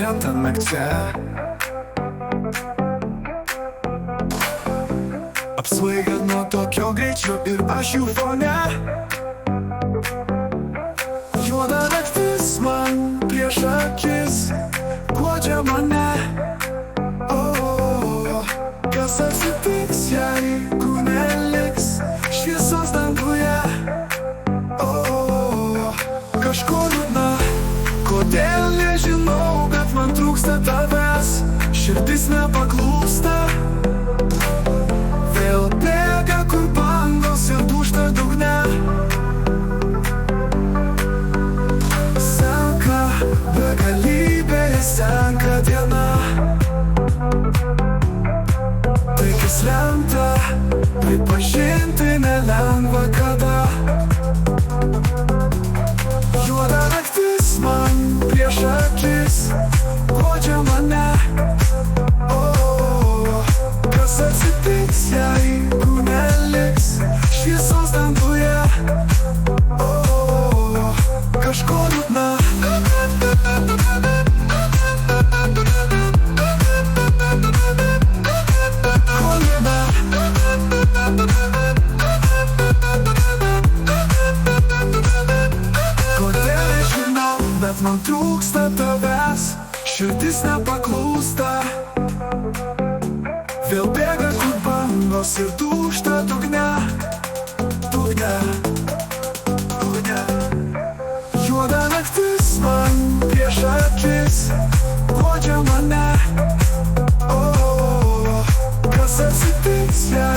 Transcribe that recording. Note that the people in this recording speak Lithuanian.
Gyventi nakčia apsvaigia nuo tokio greičio ir aš jų fone. Juoda naktis man prieš akis guodžia mane. Kas atsitiks, jeigu neliks šviesos danguje? Kažko liūdna, kodėl nežinau, bet man trūksta tavęs. Širdis nepaklūsta, vėl bėga kur bangos ir dūžta dugne. Senka begalybėje, senka diena. Tai kas lemta, pripažinti nelengva kada. Juoda naktis man prieš akis guodžia mane. Kas atsitiks, jeigu neliks šviesos danguje? Kažko liūdna, kodėl nežinau, bet man trūksta tavęs. Širdis nepaklūsta, vėl bėga kur bangos ir dūžta dugne. Dugne, dugne. Juoda naktis man prieš akis guodžia mane. Kas atsitiks, jei